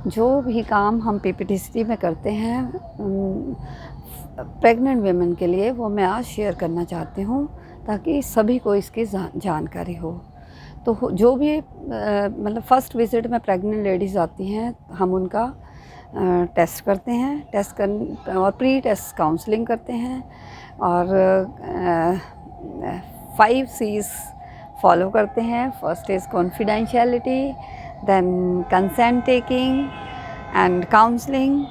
जो भी काम हम पीपीटीसीटी में करते हैं प्रेग्नेंट वेमेन के लिए, वो मैं आज शेयर करना चाहती हूँ ताकि सभी को इसकी जानकारी हो। तो जो भी मतलब फ़र्स्ट विज़िट में प्रेग्नेंट लेडीज़ आती हैं, हम उनका टेस्ट करते हैं, और प्री टेस्ट काउंसलिंग करते हैं, और 5 C's फॉलो करते हैं। First is confidentiality, then consent taking and counselling,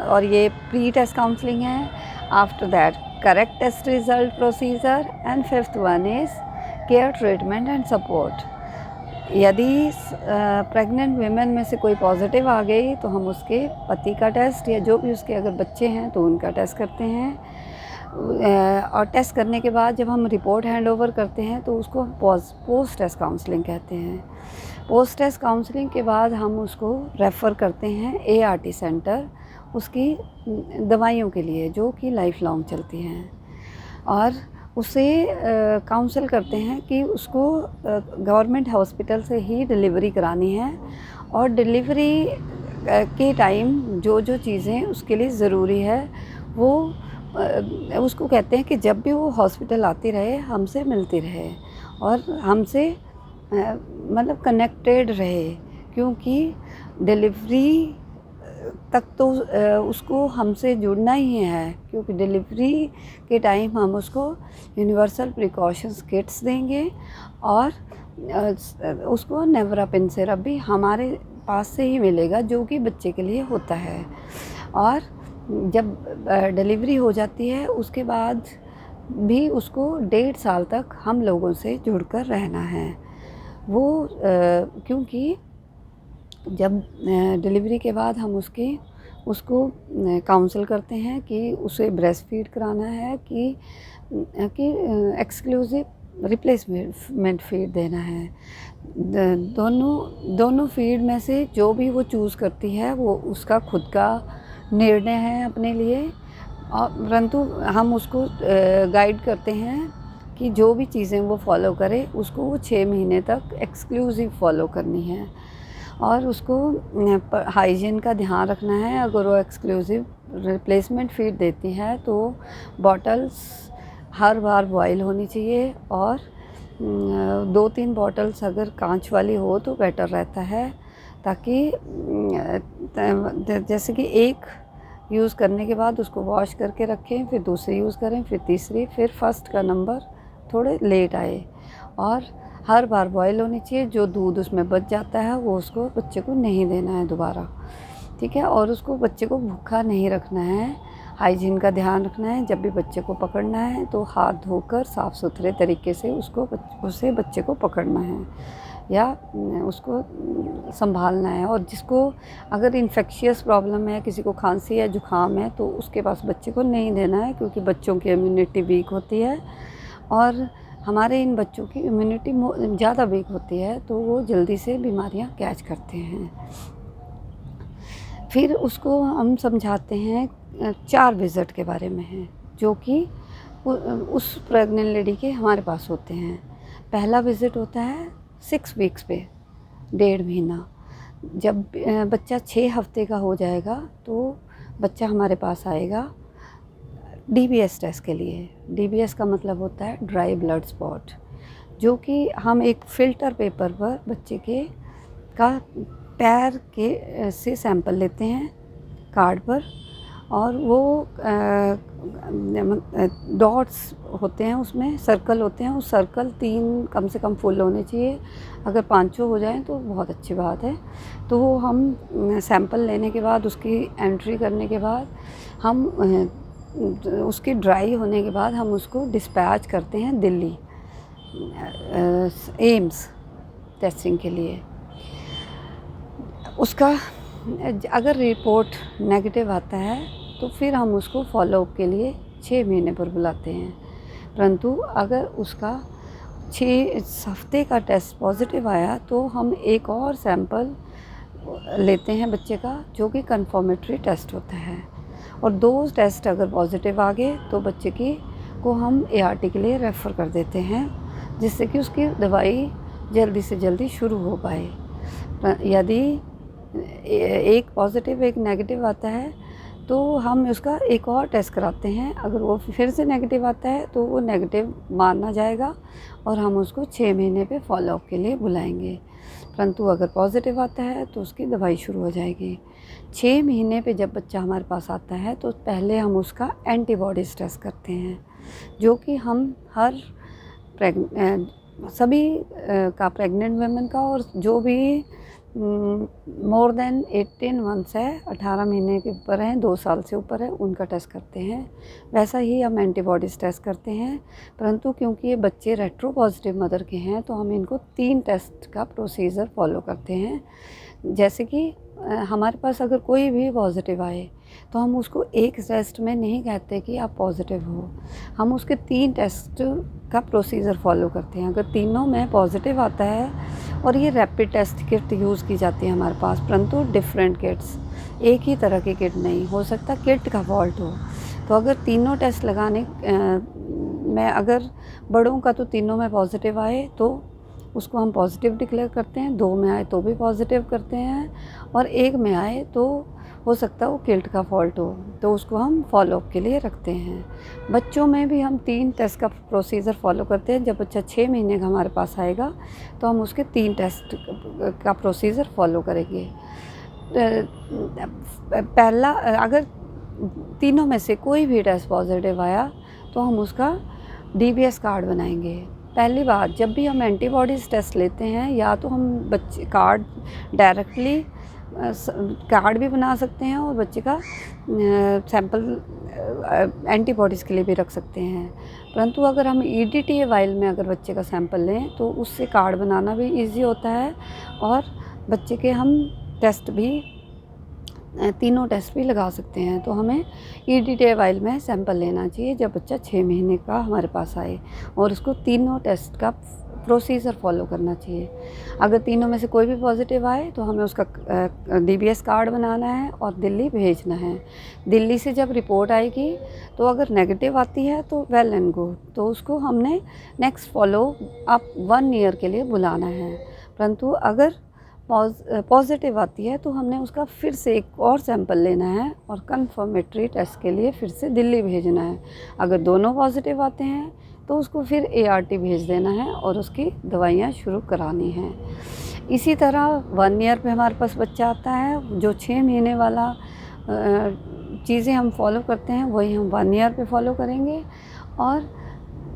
और ये प्री टेस्ट काउंसलिंग है। After that correct test result procedure, and 5th one is care, treatment and support. यदि प्रेग्नेंट वीमेन में से कोई पॉजिटिव आ गई तो हम उसके पति का टेस्ट, या जो भी उसके अगर बच्चे हैं तो उनका टेस्ट करते हैं। और टेस्ट करने के बाद जब हम रिपोर्ट हैंड ओवर करते हैं तो उसको पोस्ट टेस्ट काउंसलिंग कहते हैं। पोस्ट टेस्ट काउंसलिंग के बाद हम उसको रेफ़र करते हैं ART सेंटर, उसकी दवाइयों के लिए जो कि लाइफ लॉन्ग चलती हैं, और उसे काउंसल करते हैं कि उसको गवर्नमेंट हॉस्पिटल से ही डिलीवरी करानी है, और डिलीवरी के टाइम जो जो चीज़ें उसके लिए ज़रूरी है वो उसको कहते हैं कि जब भी वो हॉस्पिटल आती रहे, हमसे मिलती रहे और हमसे मतलब कनेक्टेड रहे, क्योंकि डिलीवरी तक तो उसको हमसे जुड़ना ही है, क्योंकि डिलीवरी के टाइम हम उसको यूनिवर्सल प्रिकॉशंस किट्स देंगे, और उसको नेवरापिन सिरप भी हमारे पास से ही मिलेगा जो कि बच्चे के लिए होता है। और जब डिलीवरी हो जाती है उसके बाद भी उसको 1.5 साल तक हम लोगों से जुड़कर रहना है। वो क्योंकि जब डिलीवरी के बाद हम उसको काउंसल करते हैं कि उसे ब्रेस्ट फीड कराना है कि एक्सक्लूसिव रिप्लेसमेंट फीड देना है। दोनों फीड में से जो भी वो चूज़ करती है वो उसका खुद का निर्णय है अपने लिए, परंतु हम उसको गाइड करते हैं कि जो भी चीज़ें वो फॉलो करे उसको वो 6 महीने तक एक्सक्लूसिव फॉलो करनी है, और उसको हाइजीन का ध्यान रखना है। अगर वो एक्सक्लूसिव रिप्लेसमेंट फीड देती है तो बॉटल्स हर बार बॉयल होनी चाहिए, और 2-3 बॉटल्स अगर कांच वाली हो तो बेटर रहता है, ताकि जैसे कि एक यूज़ करने के बाद उसको वॉश करके रखें, फिर दूसरी यूज़ करें, फिर तीसरी, फिर फर्स्ट का नंबर थोड़े लेट आए, और हर बार बॉयल होनी चाहिए। जो दूध उसमें बच जाता है वो उसको बच्चे को नहीं देना है दोबारा, ठीक है। और उसको बच्चे को भूखा नहीं रखना है, हाइजीन का ध्यान रखना है। जब भी बच्चे को पकड़ना है तो हाथ धोकर साफ़ सुथरे तरीके से उसे बच्चे को पकड़ना है या उसको संभालना है। और जिसको अगर इन्फेक्शियस प्रॉब्लम है, किसी को खांसी या जुकाम है, तो उसके पास बच्चे को नहीं देना है, क्योंकि बच्चों की इम्यूनिटी वीक होती है, और हमारे इन बच्चों की इम्यूनिटी ज़्यादा वीक होती है, तो वो जल्दी से बीमारियां कैच करते हैं। फिर उसको हम समझाते हैं 4 विज़िट के बारे में हैं, जो कि उस प्रेग्नेंट लेडी के हमारे पास होते हैं। पहला विज़िट होता है 6 वीक्स पे, 1.5 महीना। जब बच्चा 6 हफ्ते का हो जाएगा तो बच्चा हमारे पास आएगा DBS टेस्ट के लिए। DBS का मतलब होता है ड्राई ब्लड स्पॉट, जो कि हम एक फ़िल्टर पेपर पर बच्चे का पैर के से सैंपल लेते हैं कार्ड पर, और वो डॉट्स होते हैं, उसमें सर्कल होते हैं। उस सर्कल 3 कम से कम फुल होने चाहिए, अगर 5 हो जाएं तो बहुत अच्छी बात है। तो वो हम सैंपल लेने के बाद, उसकी एंट्री करने के बाद, हम उसकी ड्राई होने के बाद हम उसको डिस्पैच करते हैं दिल्ली एम्स टेस्टिंग के लिए। उसका अगर रिपोर्ट नेगेटिव आता है तो फिर हम उसको फॉलोअप के लिए 6 महीने पर बुलाते हैं, परंतु अगर उसका 6 हफ्ते का टेस्ट पॉजिटिव आया तो हम एक और सैंपल लेते हैं बच्चे का, जो कि कन्फर्मेटरी टेस्ट होता है। और 2 टेस्ट अगर पॉजिटिव आ गए तो बच्चे को हम ART के लिए रेफ़र कर देते हैं, जिससे कि उसकी दवाई जल्दी से जल्दी शुरू हो पाए। यदि एक पॉजिटिव एक नेगेटिव आता है तो हम उसका एक और टेस्ट कराते हैं। अगर वो फिर से नेगेटिव आता है तो वो नेगेटिव माना जाएगा और हम उसको 6 महीने पे फॉलोअप के लिए बुलाएंगे। परंतु अगर पॉजिटिव आता है तो उसकी दवाई शुरू हो जाएगी। 6 महीने पे जब बच्चा हमारे पास आता है तो पहले हम उसका एंटीबॉडीज़ टेस्ट करते हैं, जो कि हम हर सभी का प्रेग्नेंट वुमेन का और जो भी मोर देन 18 मंथ्स है, 18 महीने के ऊपर हैं, 2 साल से ऊपर है, उनका टेस्ट करते हैं। वैसा ही हम एंटीबॉडीज़ टेस्ट करते हैं। परंतु क्योंकि ये बच्चे रेट्रो पॉजिटिव मदर के हैं तो हम इनको 3 टेस्ट का प्रोसीजर फॉलो करते हैं। जैसे कि हमारे पास अगर कोई भी पॉजिटिव आए तो हम उसको एक टेस्ट में नहीं कहते कि आप पॉजिटिव हो, हम उसके 3 टेस्ट का प्रोसीजर फॉलो करते हैं। अगर तीनों में पॉजिटिव आता है, और ये रैपिड टेस्ट किट यूज़ की जाती है हमारे पास, परंतु डिफरेंट किट्स, एक ही तरह की किट नहीं हो सकता, किट का फॉल्ट हो। तो अगर तीनों टेस्ट लगाने में अगर बड़ों का तो तीनों में पॉजिटिव आए तो उसको हम पॉजिटिव डिक्लेयर करते हैं, 2 में आए तो भी पॉजिटिव करते हैं, और 1 में आए तो हो सकता है वो किल्ट का फॉल्ट हो, तो उसको हम फॉलोअप के लिए रखते हैं। बच्चों में भी हम 3 टेस्ट का प्रोसीजर फॉलो करते हैं। जब बच्चा 6 महीने का हमारे पास आएगा तो हम उसके 3 टेस्ट का प्रोसीजर फॉलो करेंगे। पहला, अगर तीनों में से कोई भी टेस्ट पॉजिटिव आया तो हम उसका DBS कार्ड बनाएंगे। पहली बात, जब भी हम एंटीबॉडीज़ टेस्ट लेते हैं या तो हम बच्चे कार्ड डायरेक्टली कार्ड भी बना सकते हैं और बच्चे का सैंपल एंटीबॉडीज़ के लिए भी रख सकते हैं। परंतु अगर हम EDTA वाइल में अगर बच्चे का सैंपल लें तो उससे कार्ड बनाना भी इजी होता है और बच्चे के हम टेस्ट भी तीनों टेस्ट भी लगा सकते हैं। तो हमें EDTA वाइल में सैंपल लेना चाहिए जब बच्चा 6 महीने का हमारे पास आए, और उसको तीनों टेस्ट का प्रोसीजर फॉलो करना चाहिए। अगर तीनों में से कोई भी पॉजिटिव आए तो हमें उसका DBS कार्ड बनाना है और दिल्ली भेजना है। दिल्ली से जब रिपोर्ट आएगी तो अगर नेगेटिव आती है तो वेल एंड गुड, तो उसको हमने नेक्स्ट फॉलो अप 1 ईयर के लिए बुलाना है। परंतु अगर पॉजिटिव आती है तो हमने उसका फिर से एक और सैंपल लेना है और कंफर्मेटरी टेस्ट के लिए फिर से दिल्ली भेजना है। अगर दोनों पॉजिटिव आते हैं तो उसको फिर ART भेज देना है और उसकी दवाइयाँ शुरू करानी हैं। इसी तरह 1 ईयर पे हमारे पास बच्चा आता है, जो 6 महीने वाला चीज़ें हम फॉलो करते हैं वही हम 1 ईयर पे फॉलो करेंगे। और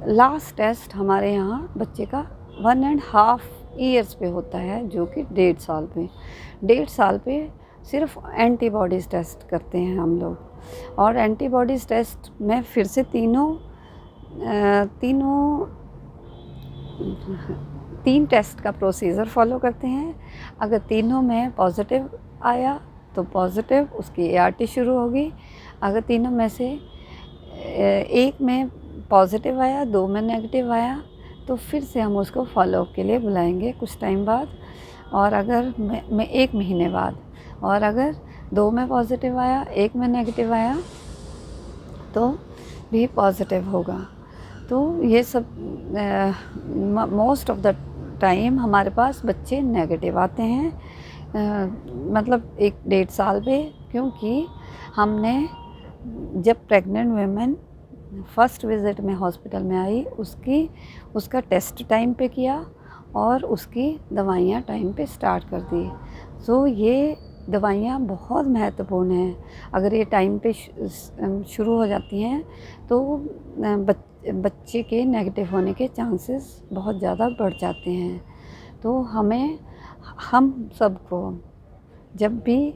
लास्ट टेस्ट हमारे यहाँ बच्चे का 1.5 ईयर्स पे होता है, जो कि 1.5 साल पे। 1.5 साल पे सिर्फ एंटीबॉडीज़ टेस्ट करते हैं हम लोग, और एंटीबॉडीज़ टेस्ट में फिर से तीन टेस्ट का प्रोसीजर फॉलो करते हैं। अगर तीनों में पॉजिटिव आया तो पॉजिटिव, उसकी ART शुरू होगी। अगर तीनों में से एक में पॉजिटिव आया, 2 में नेगेटिव आया, तो फिर से हम उसको फॉलोअप के लिए बुलाएंगे कुछ टाइम बाद, और अगर 1 महीने बाद, और अगर 2 में पॉजिटिव आया, 1 में नेगेटिव आया तो भी पॉजिटिव होगा। तो ये सब मोस्ट ऑफ द टाइम हमारे पास बच्चे नेगेटिव आते हैं, मतलब 1.5 साल पे, क्योंकि हमने जब प्रेग्नेंट वुमेन फर्स्ट विज़िट में हॉस्पिटल में आई उसका टेस्ट टाइम पे किया और उसकी दवाइयाँ टाइम पे स्टार्ट कर दी। सो ये दवाइयाँ बहुत महत्वपूर्ण हैं। अगर ये टाइम पे शुरू हो जाती हैं तो बच्चे के नेगेटिव होने के चांसेस बहुत ज़्यादा बढ़ जाते हैं। तो हम सबको जब भी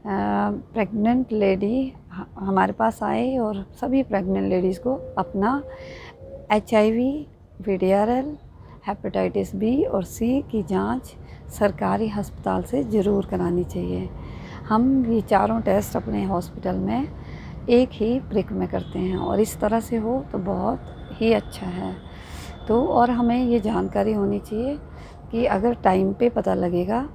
प्रेग्नेंट लेडी हमारे पास आए, और सभी प्रेग्नेंट लेडीज़ को अपना HIV, VDRL, हेपेटाइटिस B और C की जांच सरकारी अस्पताल से ज़रूर करानी चाहिए। हम ये चारों टेस्ट अपने हॉस्पिटल में एक ही प्रिक में करते हैं, और इस तरह से हो तो बहुत ही अच्छा है। तो और हमें ये जानकारी होनी चाहिए कि अगर टाइम पे पता लगेगा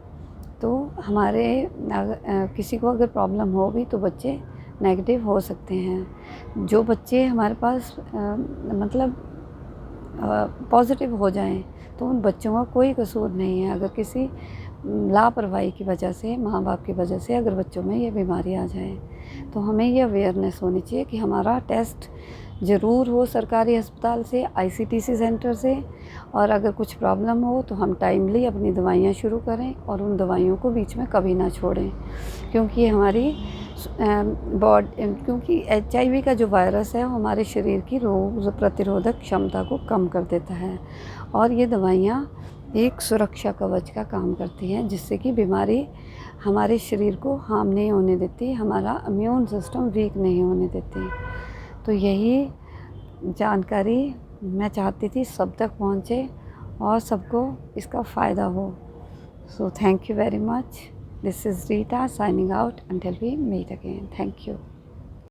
तो हमारे किसी को अगर प्रॉब्लम हो भी तो बच्चे नेगेटिव हो सकते हैं। जो बच्चे हमारे पास मतलब पॉजिटिव हो जाएं तो उन बच्चों का कोई कसूर नहीं है। अगर किसी लापरवाही की वजह से, माँ बाप की वजह से अगर बच्चों में ये बीमारी आ जाए, तो हमें ये अवेयरनेस होनी चाहिए कि हमारा टेस्ट ज़रूर हो सरकारी अस्पताल से, ICTC सेंटर से, और अगर कुछ प्रॉब्लम हो तो हम टाइमली अपनी दवाइयाँ शुरू करें और उन दवाइयों को बीच में कभी ना छोड़ें, क्योंकि हमारी क्योंकि HIV का जो वायरस है वो हमारे शरीर की रोग प्रतिरोधक क्षमता को कम कर देता है, और ये दवाइयाँ एक सुरक्षा कवच का काम करती हैं, जिससे कि बीमारी हमारे शरीर को हार्म नहीं होने देती, हमारा इम्यून सिस्टम वीक नहीं होने देती। तो यही जानकारी मैं चाहती थी सब तक पहुँचे और सबको इसका फ़ायदा हो। So thank you very much. This is Rita signing out until we meet again. Thank you.